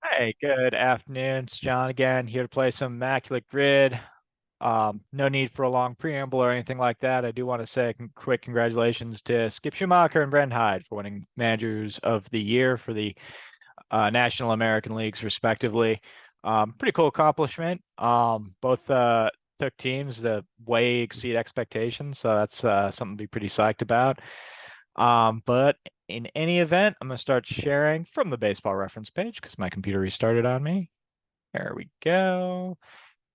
Hey, good afternoon. It's John again, here to play some Immaculate Grid. No need for a long preamble or anything like that. I do want to say a quick congratulations to Skip Schumacher and Brent Hyde for winning Managers of the Year for the National American Leagues, respectively. Pretty cool accomplishment. Both took teams that way exceed expectations, so that's something to be pretty psyched about. But in any event, I'm going to start sharing from the baseball reference page because my computer restarted on me. There we go.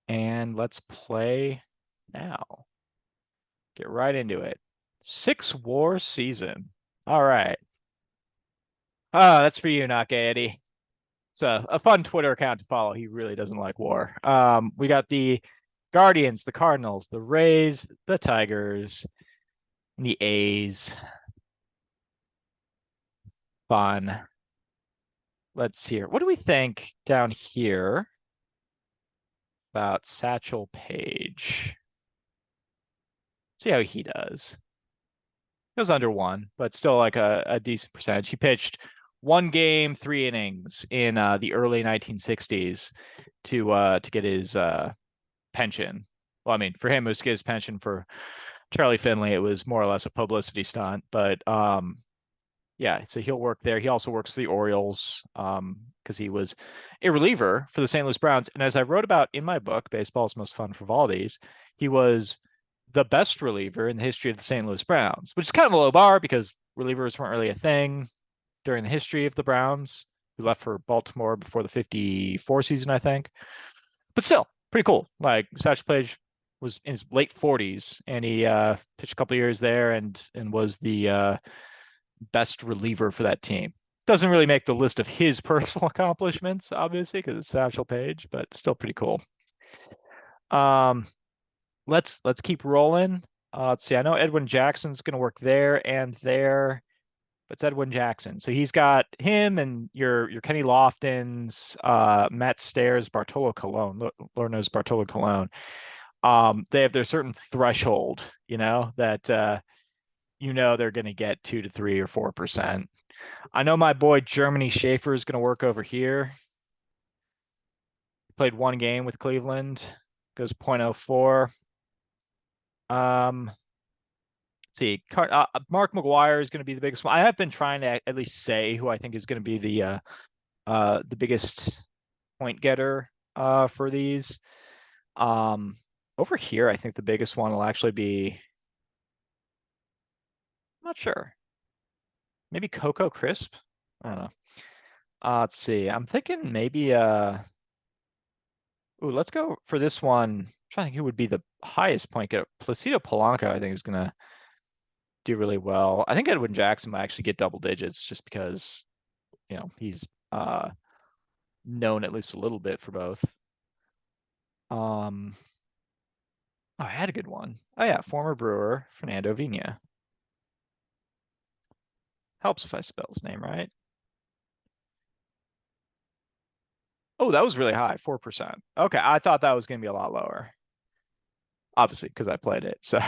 And let's play now. Get right into it. Six War season. All right. That's for you, not Gaiety. It's a fun Twitter account to follow. He really doesn't like war. We got the Guardians, the Cardinals, the Rays, the Tigers, and the A's. Fun. Let's see here. What do we think down here about Satchel Paige? See how he does. It was under one, but still like a decent percentage. He pitched one game, 3 innings in the early 1960s to get his pension. Well, I mean, for him, it was to get his pension. For Charlie Finley, it was more or less a publicity stunt. But yeah, so he'll work there. He also works for the Orioles because he was a reliever for the St. Louis Browns. And as I wrote about in my book, Baseball's Most Fun for Valdes, he was the best reliever in the history of the St. Louis Browns, which is kind of a low bar because relievers weren't really a thing during the history of the Browns, who left for Baltimore before the 54 season, I think. But still, pretty cool. Like Satchel Paige was in his late 40s and he pitched a couple of years there and was the best reliever for that team. Doesn't really make the list of his personal accomplishments, obviously, because it's Satchel Paige, but still pretty cool. Um, let's keep rolling. Let's see. I know Edwin Jackson's going to work there and there, but it's Edwin Jackson. So he's got him and your Kenny Loftons, Matt Stairs, Bartolo Colon. Lord knows Bartolo Colon. They have their certain threshold, that they're going to get 2 to 3 or 4%. I know my boy Germany Schaefer is going to work over here. Played one game with Cleveland, goes .04. Um, see, Mark McGuire is going to be the biggest one. I have been trying to at least say who I think is going to be the biggest point getter for these. Um, over here, I think the biggest one will actually be. I'm not sure. Maybe Coco Crisp. I don't know. Let's see. I'm thinking maybe ooh, let's go for this one. I'm trying to think who would be the highest point getter. Placido Polanco, I think, is gonna do really well. I think Edwin Jackson might actually get double digits just because, he's known at least a little bit for both. Um, oh, I had a good one. Oh yeah, former Brewer, Fernando Vina. Helps if I spell his name right. Oh, that was really high, 4%. Okay, I thought that was gonna be a lot lower. Obviously, because I played it. So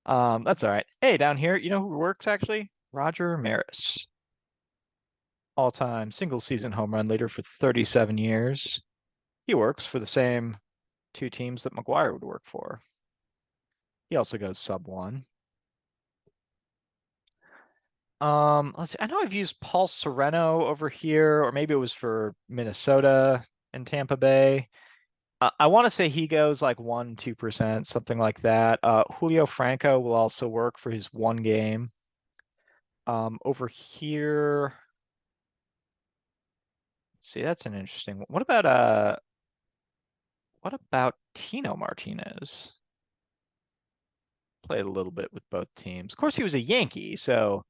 that's all right. Hey, down here, you know who works actually? Roger Maris. All-time single season home run leader for 37 years. He works for the same two teams that McGuire would work for. He also goes sub one. Let's see. I know I've used Paul Sereno over here, or maybe it was for Minnesota and Tampa Bay. I want to say he goes like 1, 2%, something like that. Julio Franco will also work for his one game. Over here, see, that's an interesting one. What about Tino Martinez? Played a little bit with both teams. Of course, he was a Yankee, so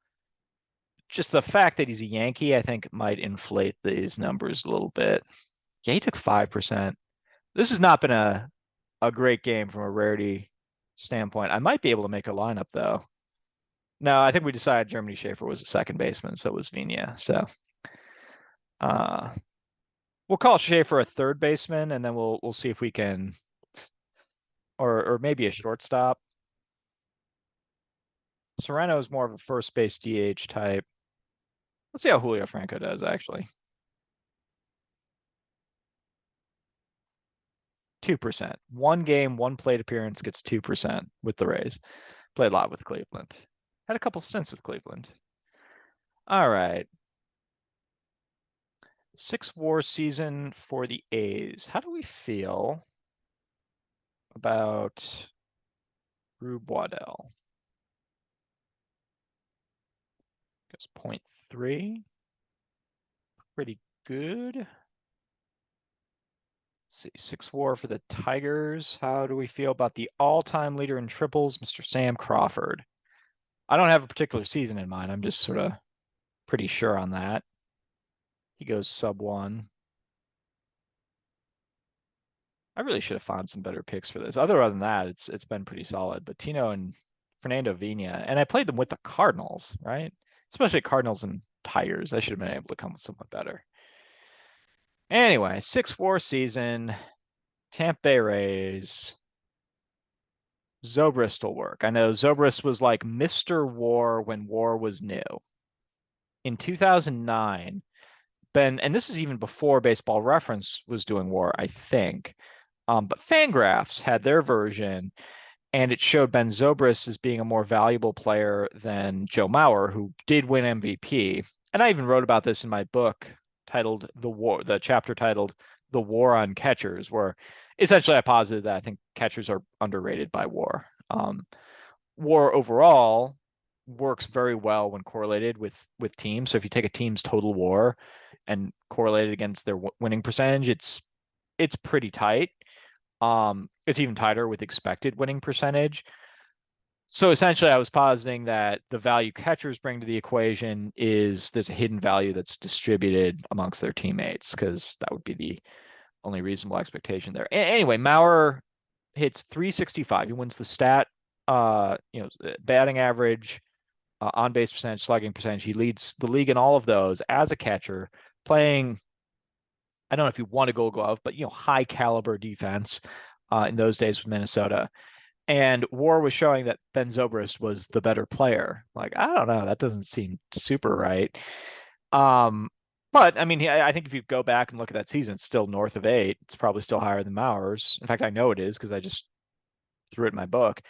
just the fact that he's a Yankee, I think, might inflate these numbers a little bit. Yeah, he took 5%. This has not been a great game from a rarity standpoint. I might be able to make a lineup though. No, I think we decided Germany Schaefer was a second baseman, so was Vina. So uh we'll call Schaefer a third baseman, and then we'll see if we can, or maybe a shortstop. Serrano is more of a first base DH type. Let's see how Julio Franco does actually. 2%. One game, one plate appearance gets 2% with the Rays. Played a lot with Cleveland. Had a couple stints with Cleveland. All right. 6 WAR season for the A's. How do we feel about Rube Waddell? Guess 0.3. Pretty good. Let's see, 6 WAR for the Tigers. How do we feel about the all-time leader in triples, Mr. Sam Crawford? I don't have a particular season in mind. I'm just sort of pretty sure on that. He goes sub 1. I really should have found some better picks for this. Other than that, it's been pretty solid. But Tino and Fernando Vina, and I played them with the Cardinals, right? Especially Cardinals and Tigers. I should have been able to come with something better. Anyway, 6 WAR season, Tampa Bay Rays. Zobrist will work. I know Zobrist was like Mr. WAR when WAR was new. In 2009, and this is even before Baseball Reference was doing WAR, I think. But Fangraphs had their version, and it showed Ben Zobrist as being a more valuable player than Joe Mauer, who did win MVP. And I even wrote about this in my book titled The War, the chapter titled The War on Catchers, where essentially I posited that I think catchers are underrated by WAR. WAR overall works very well when correlated with teams. So if you take a team's total WAR and correlate it against their winning percentage, it's pretty tight. It's even tighter with expected winning percentage. So essentially, I was positing that the value catchers bring to the equation is there's a hidden value that's distributed amongst their teammates, because that would be the only reasonable expectation there. Anyway, Mauer hits 365. He wins the stat, batting average, on base percentage, slugging percentage. He leads the league in all of those as a catcher, playing, I don't know if you want a Gold Glove, but high caliber defense in those days with Minnesota. And WAR was showing that Ben Zobrist was the better player. Like, I don't know, that doesn't seem super right. But I mean, I think if you go back and look at that season, it's still north of 8. It's probably still higher than Mauer's. In fact, I know it is because I just threw it in my book.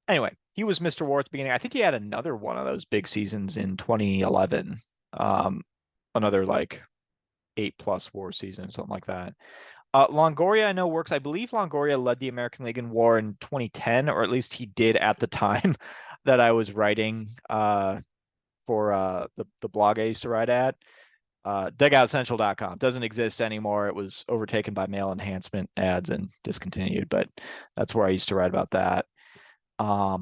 Anyway, he was Mr. WAR at the beginning. I think he had another one of those big seasons in 2011. Another like 8+ WAR season, something like that. Longoria, I know, works. I believe Longoria led the American League in WAR in 2010, or at least he did at the time that I was writing for the blog I used to write at. DugoutCentral.com doesn't exist anymore. It was overtaken by mail enhancement ads and discontinued, but that's where I used to write about that. I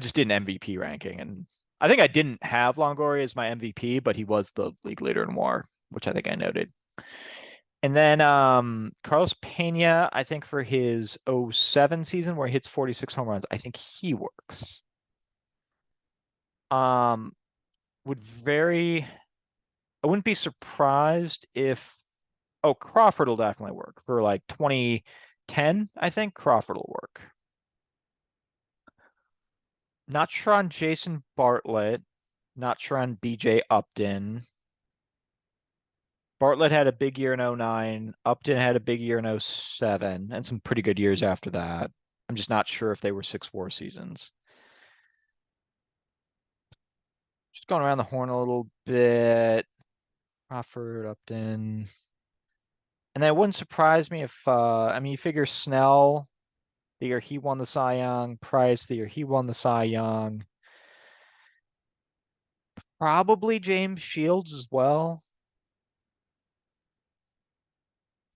just did an MVP ranking, and I think I didn't have Longoria as my MVP, but he was the league leader in WAR, which I think I noted. And then Carlos Pena, I think for his 07 season where he hits 46 home runs, I think he works. I wouldn't be surprised if, Crawford will definitely work for like 2010. I think Crawford will work. Not sure on Jason Bartlett. Not sure on BJ Upton. Bartlett had a big year in 09. Upton had a big year in 07 and some pretty good years after that. I'm just not sure if they were 6 WAR seasons. Just going around the horn a little bit. Crawford, Upton. And that wouldn't surprise me if, you figure Snell, the year he won the Cy Young, Price, the year he won the Cy Young. Probably James Shields as well.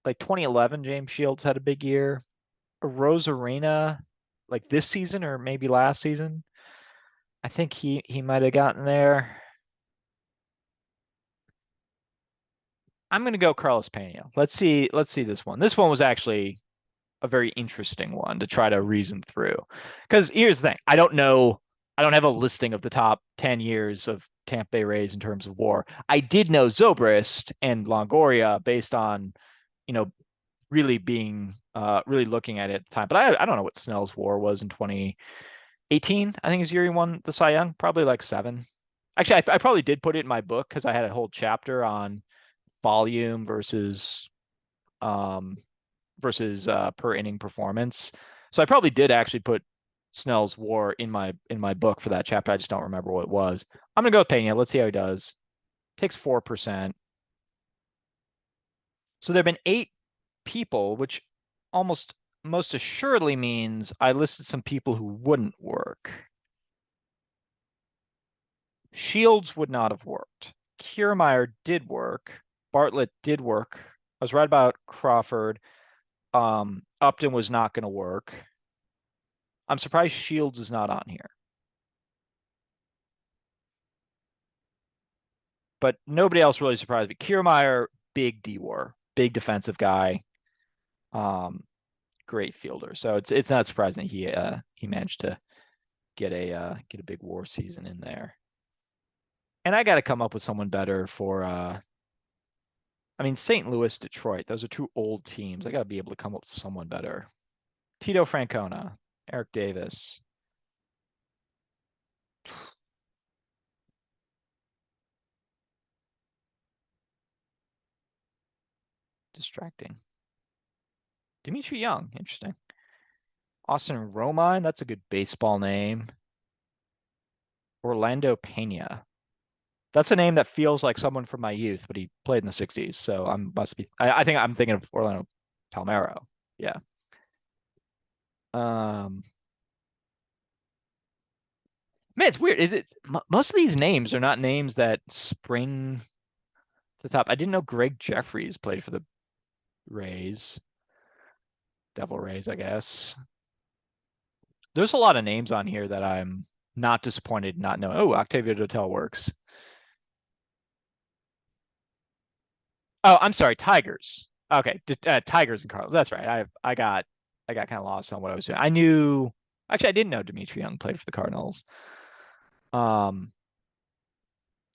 Like 2011, James Shields had a big year. Rosarina, like this season or maybe last season. I think he might have gotten there. I'm gonna go Carlos Pena. Let's see this one. This one was actually a very interesting one to try to reason through. Because here's the thing, I don't have a listing of the top 10 years of Tampa Bay Rays in terms of WAR. I did know Zobrist and Longoria based on, really being really looking at it at the time. But I don't know what Snell's WAR was in 2018. I think his year he won the Cy Young, probably like 7. Actually, I probably did put it in my book because I had a whole chapter on volume versus versus per inning performance. So I probably did actually put Snell's WAR in my book for that chapter. I just don't remember what it was. I'm gonna go with Pena. Let's see how he does. Takes 4%. So there have been 8 people, which almost most assuredly means I listed some people who wouldn't work. Shields would not have worked. Kiermaier did work. Bartlett did work. I was right about Crawford. Upton was not going to work. I'm surprised Shields is not on here. But nobody else really surprised me. Kiermaier, big D-war, big defensive guy, great fielder. So it's not surprising he managed to get a big WAR season in there. And I got to come up with someone better for I mean, St. Louis, Detroit, those are 2 old teams. I got to be able to come up with someone better. Tito Francona, Eric Davis. Distracting. Dimitri Young, interesting. Austin Romine, that's a good baseball name. Orlando Pena. That's a name that feels like someone from my youth, but he played in the 60s. So I think I'm thinking of Orlando Palmero. Yeah. Um, Man, it's weird. Is it most of these names are not names that spring to the top. I didn't know Greg Jeffries played for the Rays, Devil Rays, I guess. There's a lot of names on here that I'm not disappointed not knowing. Oh, Octavio Dotel works. Oh, I'm sorry, Tigers. Okay, Tigers and Cardinals. That's right. I got kind of lost on what I was doing. I knew actually I didn't know Dimitri Young played for the Cardinals. Um,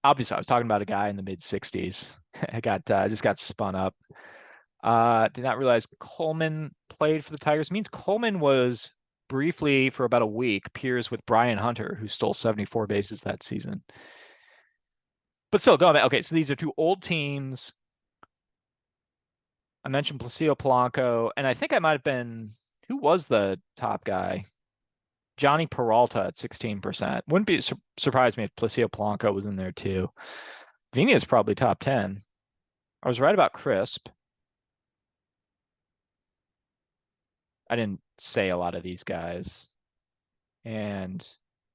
Obviously I was talking about a guy in the mid 60s. I just got spun up. Did not realize Coleman played for the Tigers. It means Coleman was briefly for about a week peers with Brian Hunter, who stole 74 bases that season. But still, going back. Okay, so these are 2 old teams. I mentioned Placido Polanco, and I think I might have been who was the top guy? Johnny Peralta at 16%. Wouldn't be surprised me if Placido Polanco was in there too. Vina is probably top 10. I was right about Crisp. I didn't say a lot of these guys. And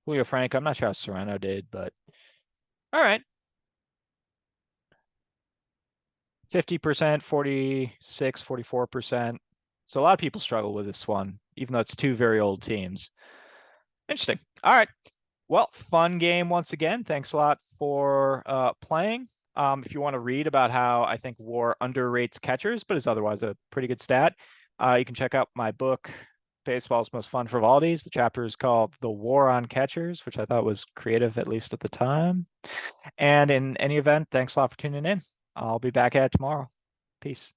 Julio Franco, I'm not sure how Serrano did, but all right. 50%, 46, 44%. So a lot of people struggle with this one, even though it's 2 very old teams. Interesting. All right. Well, fun game once again. Thanks a lot for playing. If you want to read about how I think WAR underrates catchers, but is otherwise a pretty good stat, you can check out my book, Baseball's Most Fun Frivolities. The chapter is called The War on Catchers, which I thought was creative, at least at the time. And in any event, thanks a lot for tuning in. I'll be back at it tomorrow. Peace.